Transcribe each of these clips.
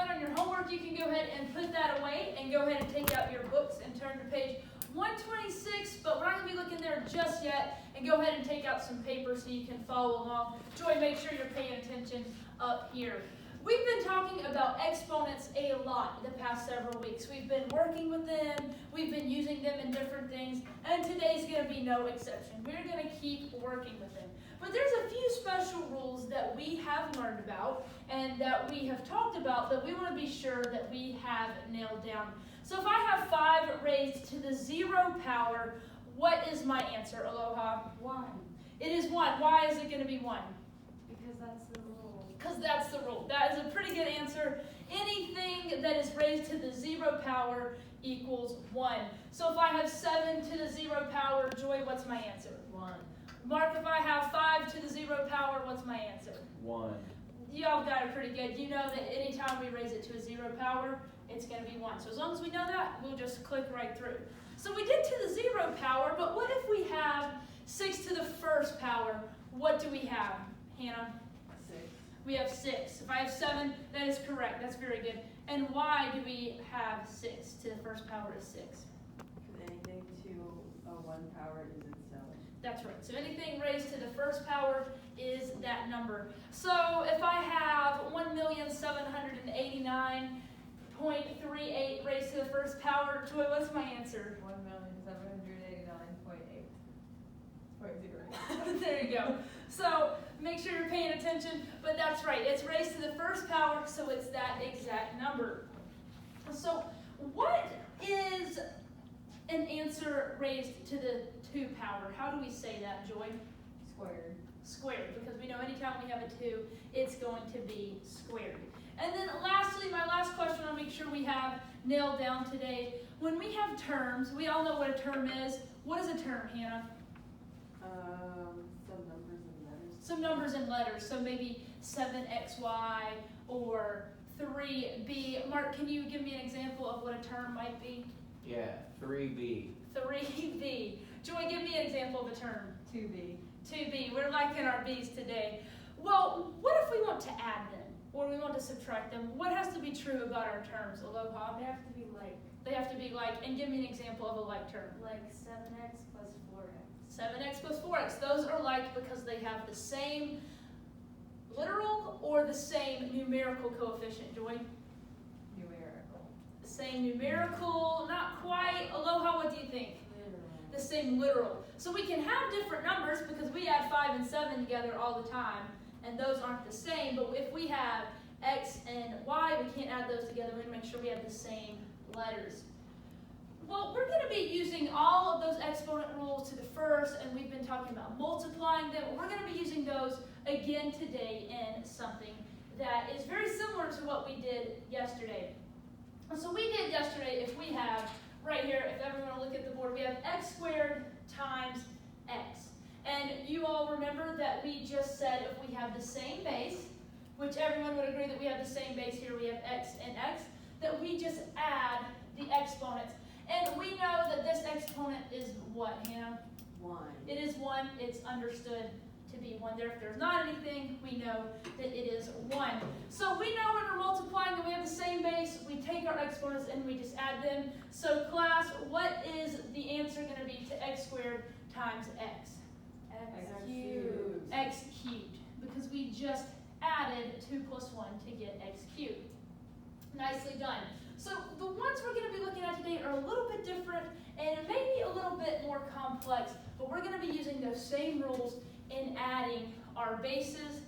everyone, on your homework, you can go ahead and put that away and go ahead and take out your books and turn to page 126, but we're not going to be looking there just yet, and go ahead and take out some paper so you can follow along. Joy, make sure you're paying attention up here. We've been talking about exponents a lot the past several weeks. We've been working with them, we've been using them in different things, and today's going to be no exception. We're going to keep working with them. But there's a few special rules that we have learned about and that we have talked about that we want to be sure that we have nailed down. So if I have 5 raised to the 0 power, what is my answer, Aloha? 1. It is 1. Why is it going to be 1? Because that's the rule. Because that's the rule. That is a pretty good answer. Anything that is raised to the 0 power equals 1. So if I have 7 to the 0 power, Joy, what's my answer? 1. Mark, if I have 5 to the 0 power, what's my answer? 1. Y'all got it pretty good. You know that anytime we raise it to a 0 power, it's going to be 1. So as long as we know that, we'll just click right through. So we did to the 0 power, but what if we have 6 to the 1st power? What do we have, Hannah? 6. We have 6. If I have 7, that is correct. That's very good. And why do we have 6 to the 1st power is 6? Because anything to a 1 power is itself. That's right. So anything raised to the 1st power is that number. So if I have 1,789.38 raised to the 1st power, Joy, what's my answer? 1,789.8.0. There you go. So make sure you're paying attention, but that's right. It's raised to the 1st power, so it's that exact number. So what is an answer raised to the 2 power? How do we say that, Joy? Squared. Squared, because we know anytime we have a 2, it's going to be squared. And then lastly, my last question I'll make sure we have nailed down today. When we have terms, we all know what a term is. What is a term, Hannah? Some numbers and letters. Some numbers and letters, so maybe 7xy or 3b. Mark, can you give me an example of what a term might be? Yeah, 3B. 3b. Joy, give me an example of a term. 2b. 2b. We're liking our b's today. Well, what if we want to add them or we want to subtract them? What has to be true about our terms, Aloha? They have to be like. They have to be like, and give me an example of a like term. Like 7x plus 4x. 7x plus 4x. Those are like because they have the same literal or the same numerical coefficient, Joy? Numerical. The same numerical, not quite. Aloha, what do you think? Literal. The same literal. So we can have different numbers because we add 5 and 7 together all the time, and those aren't the same. But if we have x and y, we can't add those together. We make sure we have the same letters. Well, we're going to be using all of those exponent rules to the 1st, and we've been talking about multiplying them. We're going to be using those again today in something that is very similar to what we did yesterday. So we did yesterday, if we have, right here, if everyone will look at the board, we have x squared times x. And you all remember that we just said if we have the same base, which everyone would agree that we have the same base here, we have x and x, that we just add the exponents. And we know that this exponent is what, Hannah? 1. It is 1. It's understood to be 1 there. If there's not anything, we know that it is 1. So we know when we're multiplying and we have the same base, we take our exponents and we just add them. So class, what is the answer going to be to x squared times x? X cubed. X cubed. Because we just added 2 plus 1 to get x cubed. Nicely done. So the ones we're going to be looking at today are a little bit different and maybe a little bit more complex, but we're going to be using those same rules in adding our bases,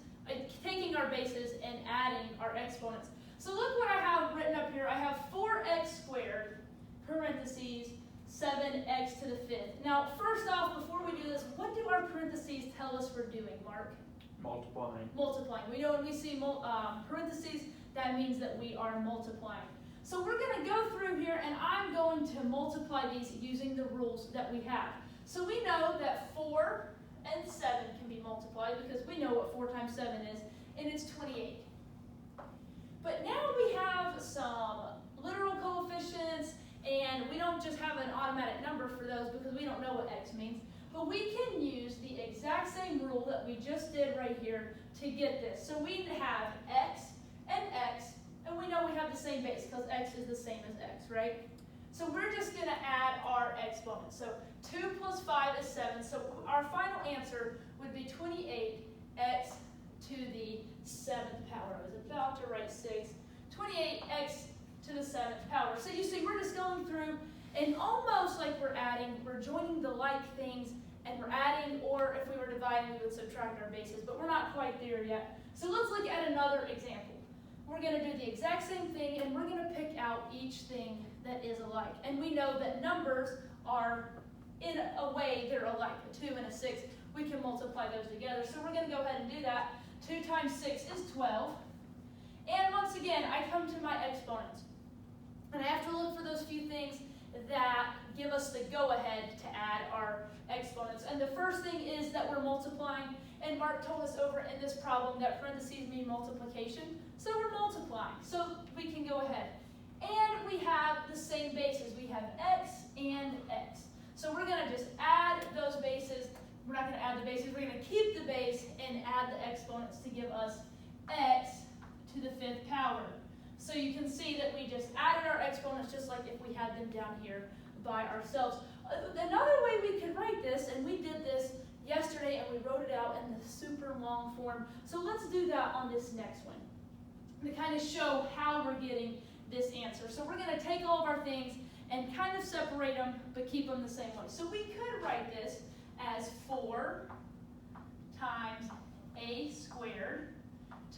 taking our bases and adding our exponents. So look what I have written up here. I have 4x squared, parentheses, 7x to the 5th. Now, first off, before we do this, what do our parentheses tell us we're doing, Mark? Multiplying. Multiplying. We know when we see parentheses, that means that we are multiplying. So we're going to go through here, and I'm going to multiply these using the rules that we have. So we know that 4 and 7 can be multiplied because we know what 4 times 7 is, and it's 28. But now we have some literal coefficients, and we don't just have an automatic number for those because we don't know what x means. But we can use the exact same rule that we just did right here to get this. So we have x and x, and we know we have is the same as x, right? So we're just going to add our exponents. So 2 plus 5 is 7. So our final answer would be 28x to the 7th power. I was about to write 6. 28x to the 7th power. So you see, we're just going through, and almost like we're joining the like things, and we're adding, or if we were dividing, we would subtract our bases, but we're not quite there yet. So let's look at another example. We're going to do the exact same thing, and we're going to pick out each thing that is alike. And we know that numbers are, in a way, they're alike. A 2 and a 6, we can multiply those together. So we're going to go ahead and do that. 2 times 6 is 12. And once again, I come to my exponents. And I have to look for those few things that give us the go-ahead to add our exponents. And the first thing is that we're multiplying. And Mark told us over in this problem that parentheses mean multiplication. So we're multiplying. So we can go ahead. And we have the same bases. We have x and x. So we're going to just add those bases. We're not going to add the bases. We're going to keep the base and add the exponents to give us x to the 5th power. So you can see that we just added our exponents just like if we had them down here by ourselves. Another way we could write this, and we did this yesterday and we wrote it out in the super long form. So let's do that on this next one to kind of show how we're getting this answer. So we're going to take all of our things and kind of separate them but keep them the same way. So we could write this as 4 times a squared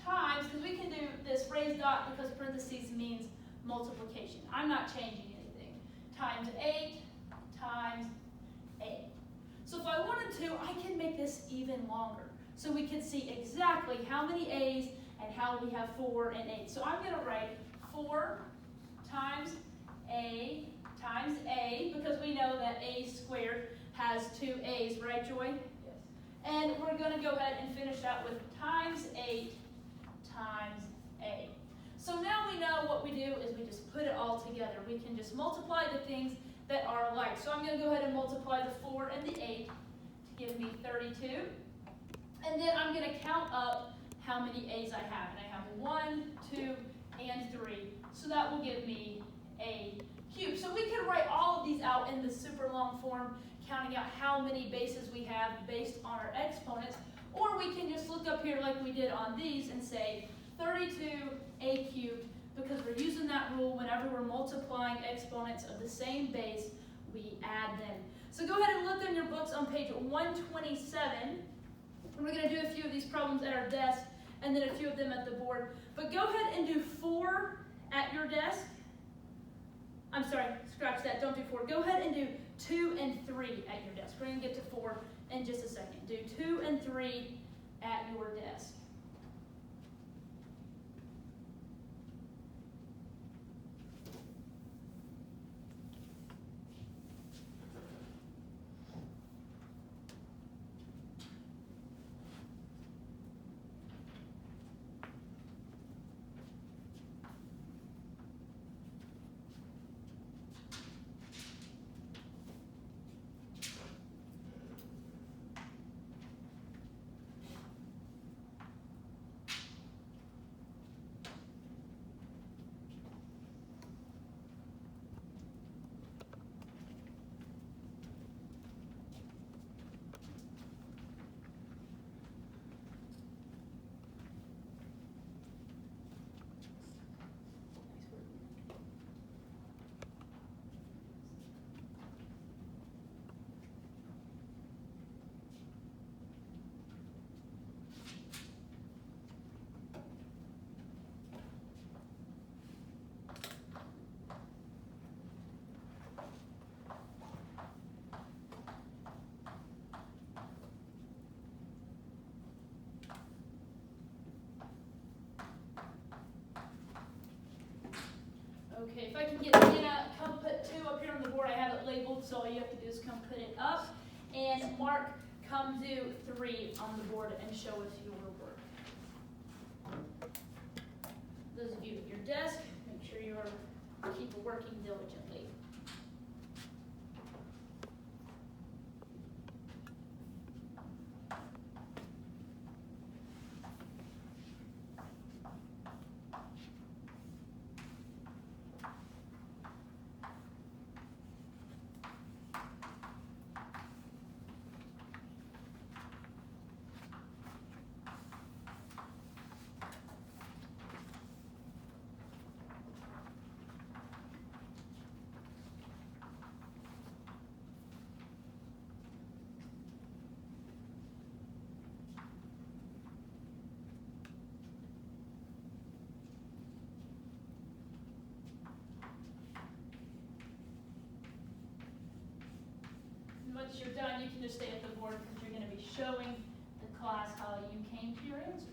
times, because we can do this raised dot because parentheses means multiplication. I'm not changing anything. Times 8 times 8. So if I wanted to, I can make this even longer. So we can see exactly how many a's and how we have 4 and 8. So I'm going to write 4 times a times a, because we know that a squared has 2 a's, right, Joy? Yes. And we're going to go ahead and finish out with times 8 times a. So now we know what we do is we just put it all together. We can just multiply the things that are alike. So I'm going to go ahead and multiply the 4 and the 8 to give me 32. And then I'm going to count up how many a's I have. And I have 1, 2, and 3. So that will give me a cube. So we could write all of these out in the super long form, counting out how many bases we have based on our exponents. Or we can just look up here like we did on these and say 32a cubed, because we're using that rule whenever we're multiplying exponents of the same base, we add them. So go ahead and look in your books on page 127. And we're going to do a few of these problems at our desk and then a few of them at the board. But go ahead and do 4 at your desk. I'm sorry, scratch that, don't do 4. Go ahead and do 2 and 3 at your desk. We're going to get to 4 in just a second. Do 2 and 3 at your desk. Okay, if I can get Anna, come put 2 up here on the board. I have it labeled, so all you have to do is come put it up. And Mark, come do 3 on the board and show us your work. Those of you at your desk, make sure you keep working diligently. once you're done, you can just stay at the board because you're going to be showing the class how you came to your answer.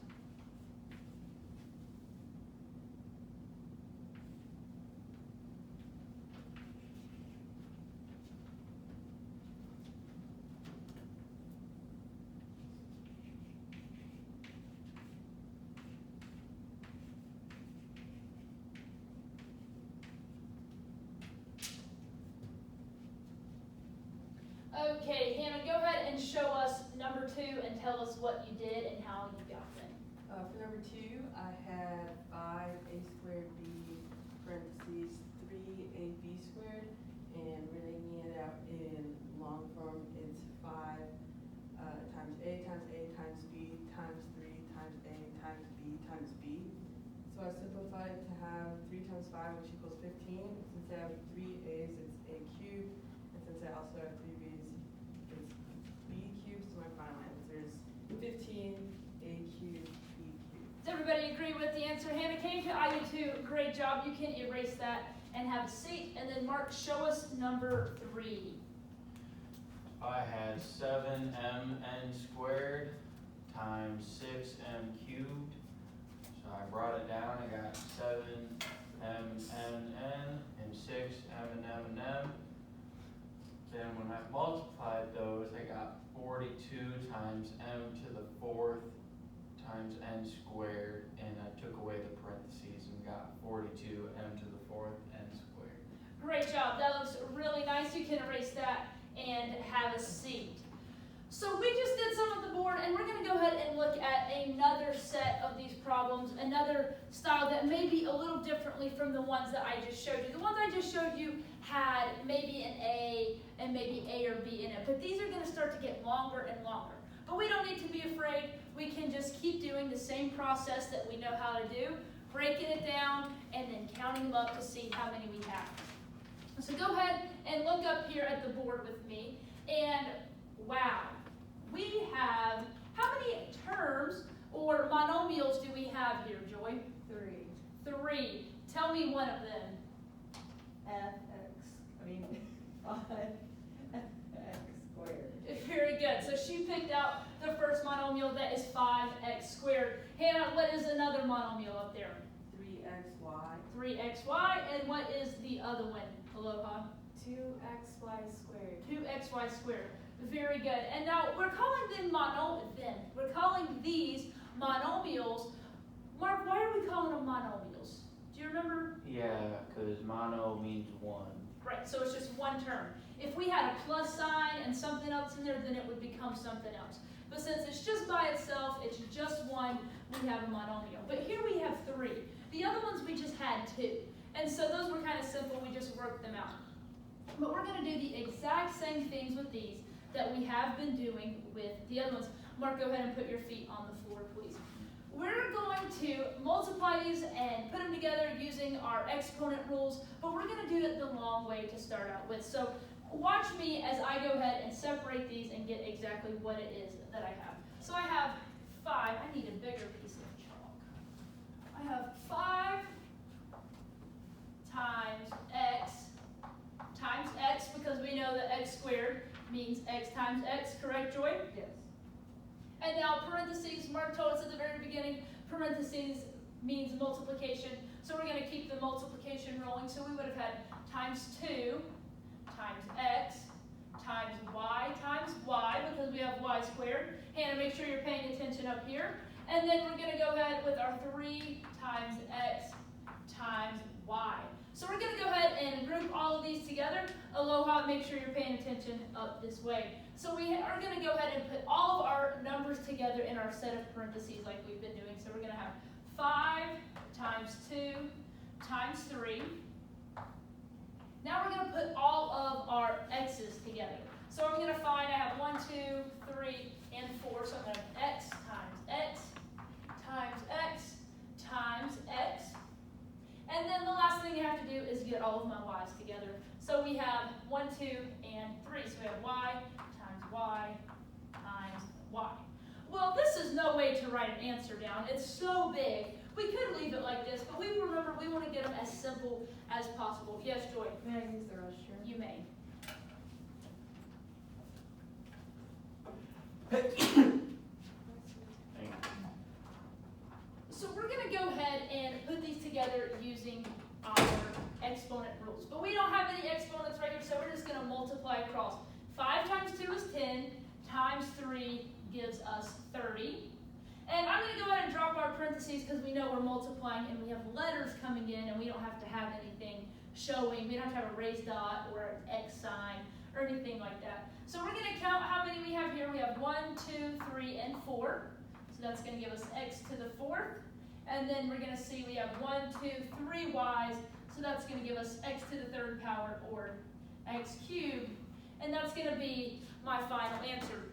Okay, Hannah, go ahead and show us number 2 and tell us what you did and how you got them. For number 2, I had 5a squared b parentheses 3ab squared, and relating it out in long form, it's 5 times a times b times 3 times a times b times b. So I simplified it to have 3 times 5, which equals 15. Since I have 3 a's, it's a cubed. And since I also have 3 b's, it's b cubed. So my final answer is 15 a cubed b cubed. Does everybody agree with the answer Hannah came to? I do too. Great job. You can erase that and have a seat. And then Mark, show us number 3. I had 7mn squared times 6m cubed. So I brought it down, I got 7mnn and 6m. Then when I multiplied those, I got 42 times m to the 4th times n squared, and I took away the parentheses and got 42 m to the 4th n squared. Great job. That looks really nice. You can erase that and have a seat. So we just did some of the board, and we're going to go ahead and look at another set of these problems, another style that may be a little differently from the ones that I just showed you. The ones I just showed you had maybe an A and maybe A or B in it, but these are going to start to get longer and longer. But we don't need to be afraid. We can just keep doing the same process that we know how to do, breaking it down, and then counting them up to see how many we have. So go ahead and look up here at the board with me, and wow, we have, how many terms or monomials do we have here, Joy? 3. 3. Tell me one of them. 5x squared. Very good. So she picked out the first monomial, that is 5x squared. Hannah, what is another monomial up there? 3xy. 3xy. And what is the other one? Aloha? 2xy squared. 2xy squared. Very good. And now we're calling we're calling these monomials. Mark, why are we calling them monomials? Do you remember? Yeah, because mono means 1. Right, so it's just one term. If we had a plus sign and something else in there, then it would become something else. But since it's just by itself, it's just one, we have a monomial. But here we have 3. The other ones we just had 2. And so those were kind of simple, we just worked them out. But we're going to do the exact same things with these that we have been doing with the other ones. Mark, go ahead and put your feet on the floor, please. We're going to multiply these and put them together using our exponent rules, but we're going to do it the long way to start out with. So watch me as I go ahead and separate these and get exactly what it is that I have. So I have 5. I need a bigger piece of chalk. I have 5 times x because we know that x squared means x times x, correct, Joy? Yes. And now parentheses, Mark told us at the very beginning, parentheses means multiplication. So we're going to keep the multiplication rolling. So we would have had times 2 times x times y because we have y squared. Hannah, make sure you're paying attention up here. And then we're going to go ahead with our 3 times x times y. So we're going to go ahead and group all of these together. Aloha, make sure you're paying attention up this way. So we are going to go ahead and put all of our numbers together in our set of parentheses like we've been doing. So we're going to have 5 times 2 times 3. Now we're going to put all of our x's together. So I'm going to find I have 1, 2, 3, and 4. So I'm going to have x times x times x times x. And then the last thing you have to do is get all of my y's together. So we have 1, 2, and 3. So we have y times y times y. Well, this is no way to write an answer down. It's so big. We could leave it like this, but we remember we want to get them as simple as possible. Yes, Joy? May I use the restroom? You may. So we're gonna go ahead and put these together using our exponent rules. But we don't have any exponents right here, so we're just gonna multiply across. 5 times 2 is 10, times 3 gives us 30. And I'm gonna go ahead and drop our parentheses because we know we're multiplying and we have letters coming in and we don't have to have anything showing. We don't have to have a raised dot or an X sign or anything like that. So we're gonna count how many we have here. We have 1, 2, 3, and 4. So that's gonna give us x to the 4th. And then we're gonna see we have 1, 2, 3 y's. So that's gonna give us x to the 3rd power, or x cubed. And that's gonna be my final answer.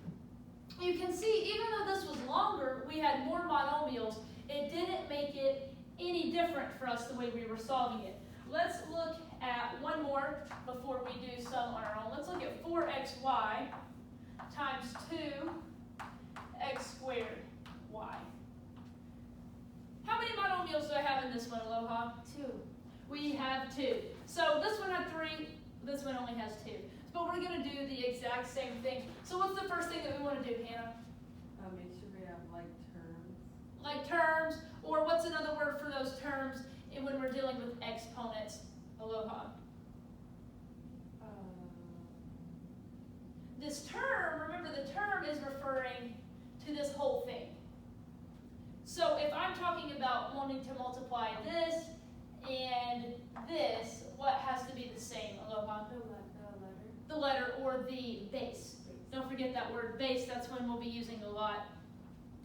You can see, even though this was longer, we had more monomials. It didn't make it any different for us the way we were solving it. Let's look at one more before we do some on our own. Let's look at 4xy times 2x squared y. How many monomials do I have in this one, Aloha? 2. We have 2. So this one had 3, this one only has 2. But we're going to do the exact same thing. So what's the first thing that we want to do, Hannah? Make sure we have like terms. Like terms, or what's another word for those terms when we're dealing with exponents? Aloha. This term, remember the term is referring to this whole thing. So if I'm talking about wanting to multiply this and this, what has to be the same, Aloha? The letter or the base. Don't forget that word base, that's one we'll be using a lot.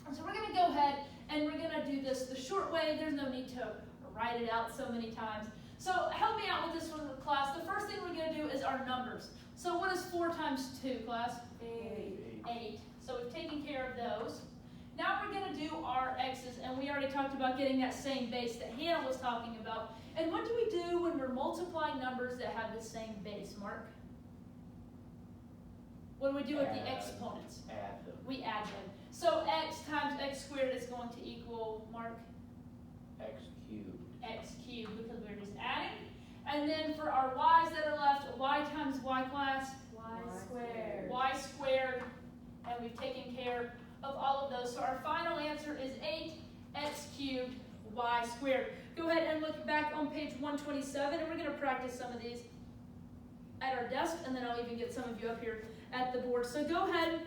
And so we're going to go ahead and we're going to do this the short way. There's no need to write it out so many times. So help me out with this one, class. The first thing we're going to do is our numbers. So what is 4 times 2, class? 8. So we've taken care of those. Now we're going to do our x's, and we already talked about getting that same base that Hannah was talking about. And what do we do when we're multiplying numbers that have the same base, Mark? What do we do with the exponents? Add them. We add them. So x times x squared is going to equal, Mark? X cubed. X cubed, because we're just adding. And then for our y's that are left, y times y, class? Y squared. Y squared. And we've taken care of all of those. So our final answer is 8x cubed y squared. Go ahead and look back on page 127, and we're going to practice some of these at our desk, and then I'll even get some of you up here at the board. So go ahead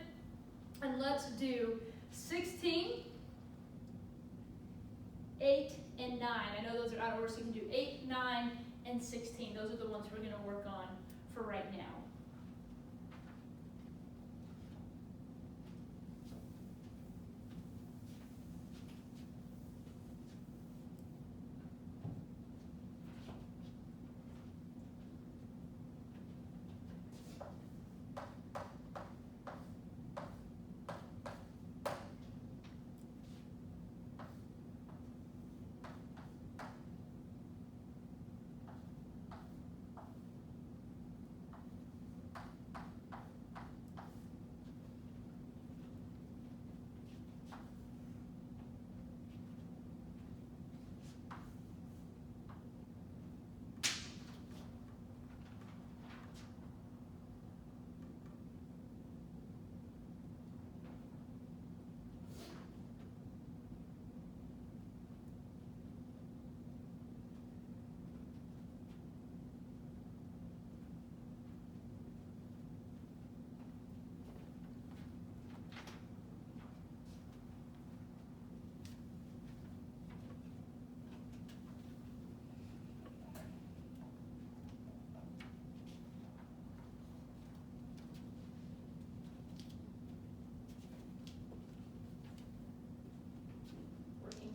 and let's do 16, 8, and 9. I know those are out of order, so you can do 8, 9, and 16. Those are the ones we're going to work on for right now.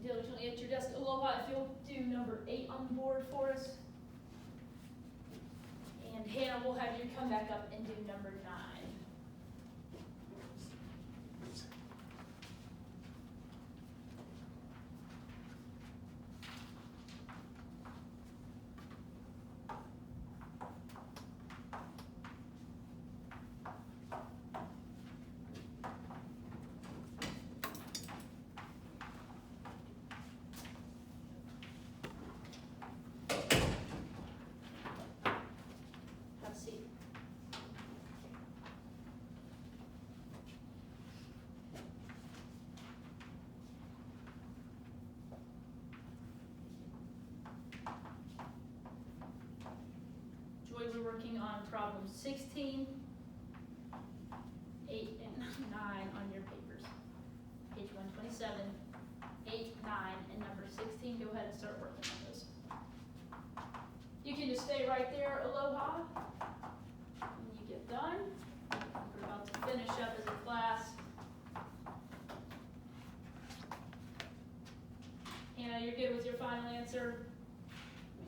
Diligently at your desk. Aloha, if you'll do number 8 on the board for us. And Hannah, we'll have you come back up and do number 9. Have a seat. working on problem 16, 8, and 9 on your papers. Page 127, 8, 9, and number 16. Go ahead and start working on those. You can just stay right there, aloha, when you get done. We're about to finish up as a class. Hannah, you're good with your final answer?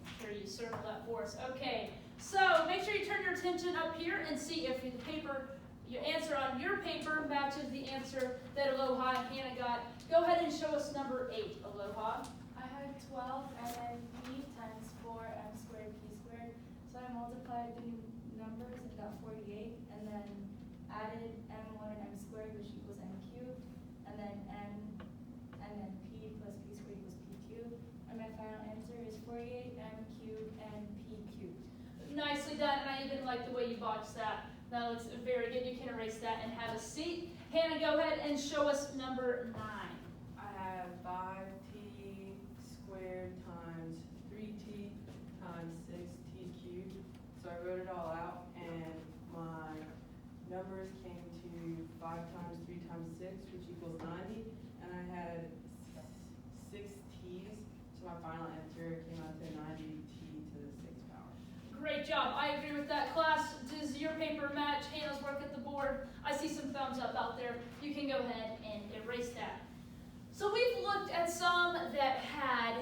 Make sure you circle that for us. Okay, so make sure you turn your attention up here and see if the paper, your answer on your paper matches the answer that Aloha and Hannah got. Go ahead and show us number 8, Aloha. I had 12 and then b times 4m squared p squared. So I multiplied the numbers and got 48 and then added m1 and m squared, which equals m cubed, and then n and then p plus p squared equals p cubed. And my final answer is 48m cubed and p cubed. Nicely done, and I even like the way you boxed that. That looks very good. You can erase that and have a seat. Hannah, go ahead and show us number 9. I have 5t squared times 3t times 6t cubed. So I wrote it all out, and my numbers came to 5 times 3 times 6, which equals 90. And I had 6 t's, so my final answer came out to 90t to the 6th power. Great job. I agree with that. Class, does your paper match Hannah's work at the board? I see some thumbs up out there. You can go ahead and erase that. So we've looked at some that had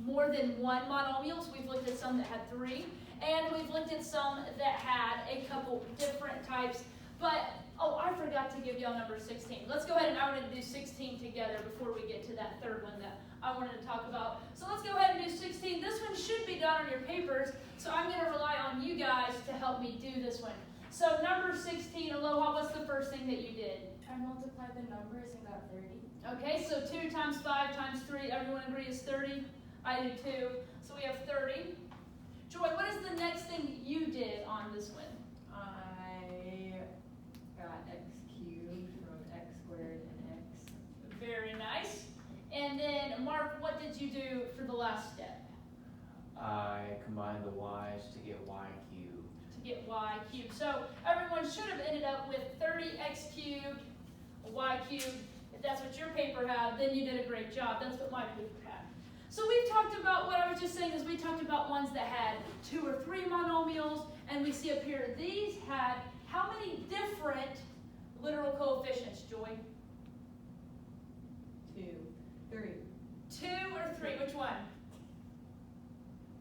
more than one monomials. We've looked at some that had 3. And we've looked at some that had a couple different types. But, oh, I forgot to give y'all number 16. Let's go ahead and I want to do 16 together before we get to that third one that I wanted to talk about. So let's go ahead and do 16. This one should be done on your papers, so I'm going to rely on you guys to help me do this one. So number 16, Aloha, what's the first thing that you did? I multiplied the numbers and got 30. Okay, so 2 times 5 times 3, everyone agree is 30? I do too. So we have 30. Joy, what is the next thing you did on this one? I got x cubed from x squared and x. Very nice. And then, Mark, what did you do for the last step? I combined the y's to get y cubed. To get y cubed. So everyone should have ended up with 30x cubed, y cubed. If that's what your paper had, then you did a great job. That's what my paper had. So we've talked about, what I was just saying is we talked about ones that had 2 or 3 monomials, and we see up here, these had how many different literal coefficients, Joy? 2, 3, 2 or 3, which one?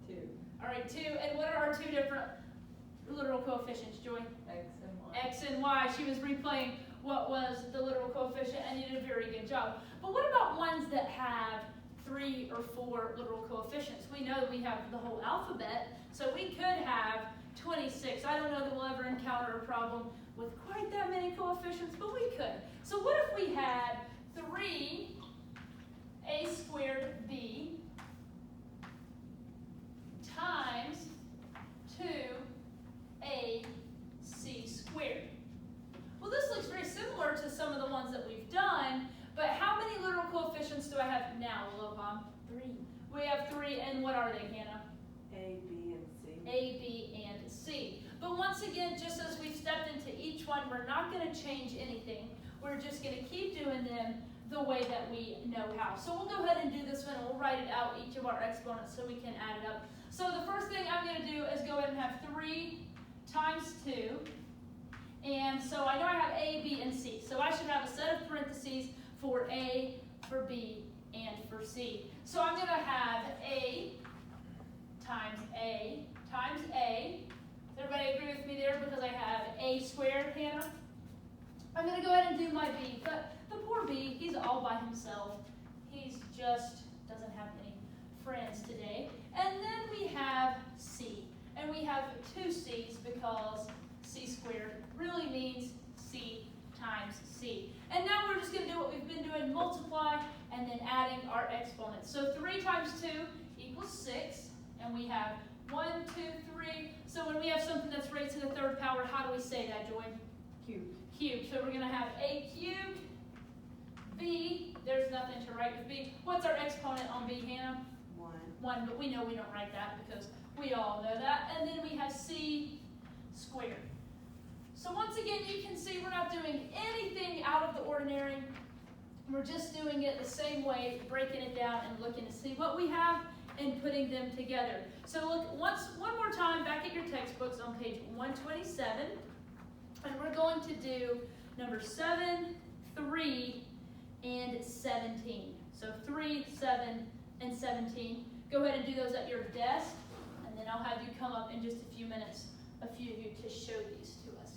2. All right, 2, and what are our 2 different literal coefficients, Joy? X and y. X and y. She was replaying what was the literal coefficient, and you did a very good job. But what about ones that have 3 or 4 literal coefficients? We know that we have the whole alphabet, so we could have 26. I don't know that we'll ever encounter a problem with quite that many coefficients, but we could. So what if we had 3a squared b times 2ac squared? Well, this looks very similar to some of the ones that we've done, but how many literal coefficients do I have now, Aloha? 3. We have 3, and what are they, Hannah? A, B, and C. A, B, and C. But once again, just as we've stepped into each one, we're not going to change anything. We're just going to keep doing them the way that we know how. So we'll go ahead and do this one, and we'll write it out, each of our exponents, so we can add it up. So the first thing I'm going to do is go ahead and have 3 times 2. And so I know I have A, B, and C. So I should have a set of parentheses for A, for B, and for C. So I'm going to have A times A times A. Does everybody agree with me there because I have A squared, Hannah? I'm going to go ahead and do my B. But the poor B, he's all by himself. He's just doesn't have any friends today. And then we have C. And we have 2 C's because C squared really means C times C. And now we're just going to do what we've been doing, multiply and then adding our exponents. So 3 times 2 equals 6, and we have 1, 2, 3. So when we have something that's raised to the 3rd power, how do we say that, Joy? Cubed. Cubed. So we're going to have A cubed, B, there's nothing to write with B. What's our exponent on B, Hannah? 1. 1, but we know we don't write that because we all know that. And then we have c squared. So once again, you can see we're not doing anything out of the ordinary. We're just doing it the same way, breaking it down and looking to see what we have and putting them together. So look one more time back at your textbooks on page 127, and we're going to do number 7, 3, and 17. So 3, 7, and 17. Go ahead and do those at your desk, and then I'll have you come up in just a few minutes, a few of you, to show these to us.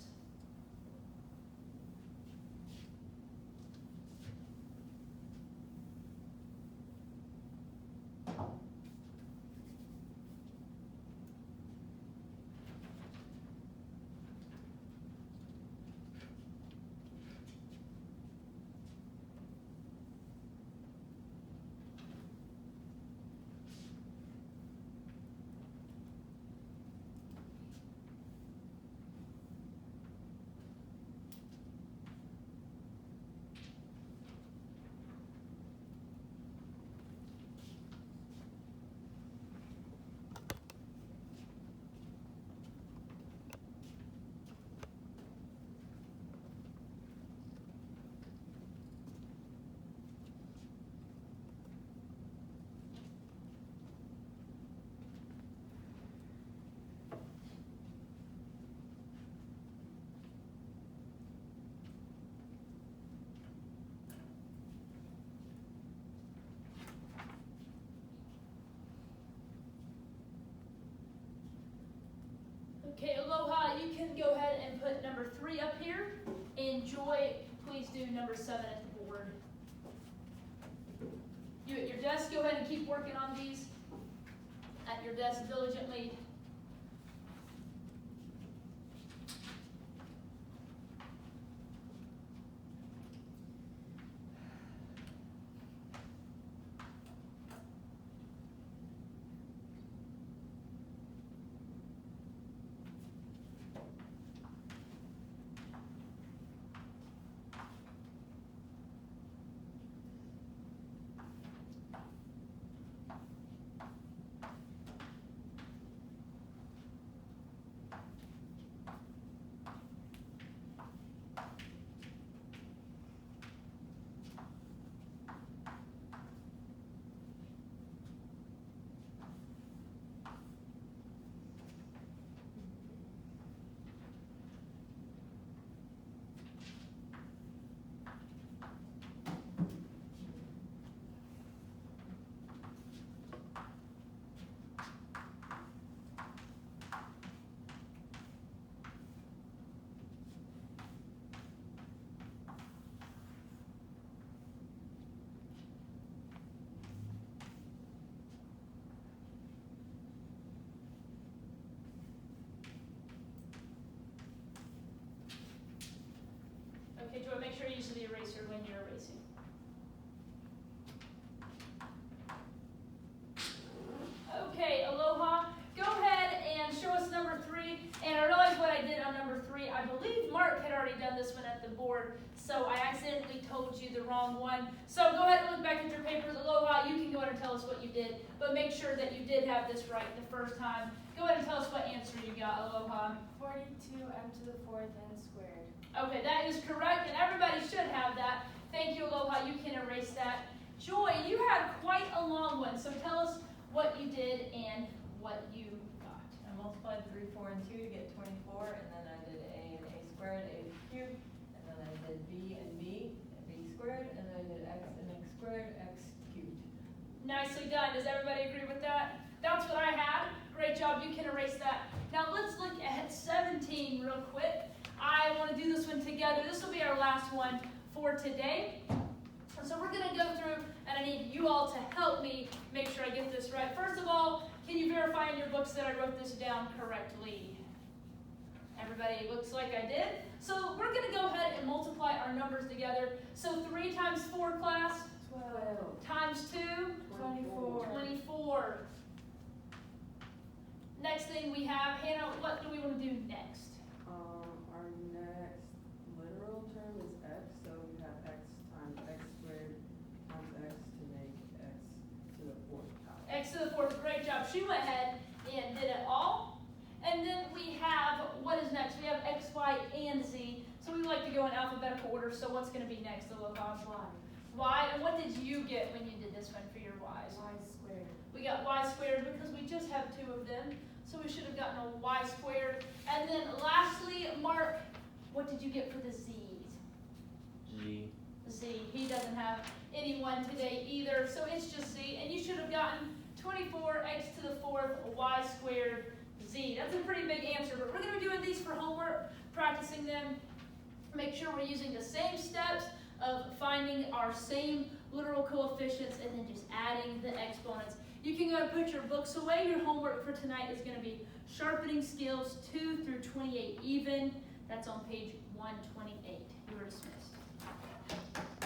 Okay, Aloha, you can go ahead and put number 3 up here. And Joy, please do number 7 at the board. You at your desk, go ahead and keep working on these at your desk diligently. Okay, Joy, make sure you use the eraser when you're erasing. Okay, Aloha, go ahead and show us number 3. And I realize what I did on number 3. I believe Mark had already done this one at the board, so I accidentally told you the wrong one. So go ahead and look back at your papers. Aloha, you can go ahead and tell us what you did, but make sure that you did have this right the first time. Go ahead and tell us what answer you got, Aloha. 42m to the 4th n squared. Okay, that is correct, and everybody should have that. Thank you, Aloha. You can erase that. Joy, you had quite a long one, so tell us what you did and what you got. I multiplied 3, 4, and 2 to get 24, and then I did a and a squared, a cubed, and then I did b and b squared, and then I did x and x squared, x cubed. Nicely done. Does everybody agree with that? That's what I had. Great job. You can erase that. Now let's look at 17 real quick. I want to do this one together. This will be our last one for today. So we're going to go through, and I need you all to help me make sure I get this right. First of all, can you verify in your books that I wrote this down correctly? Everybody looks like I did. So we're going to go ahead and multiply our numbers together. So 3 times 4, class? 12. Times 2? 24. 24. Next thing we have, Hannah, what do we want to do next? Our next literal term is x, so we have x times x squared times x to make x to the 4th power. X to to the 4th, great job. She went ahead and did it all. And then we have, what is next? We have x, y, and z. So we like to go in alphabetical order, so what's going to be next, Olivia? Y. And what did you get when you did this one for your y's? Y squared. We got y squared because we just have 2 of them. So we should have gotten a y squared. And then lastly, Mark, what did you get for the z's? Z. Z. He doesn't have anyone today either, so it's just z. And you should have gotten 24x to the 4th, y squared, z. That's a pretty big answer, but we're going to be doing these for homework, practicing them. Make sure we're using the same steps of finding our same literal coefficients and then just adding the exponents. You can go and put your books away. Your homework for tonight is going to be sharpening skills 2 through 28 even. That's on page 128. You are dismissed.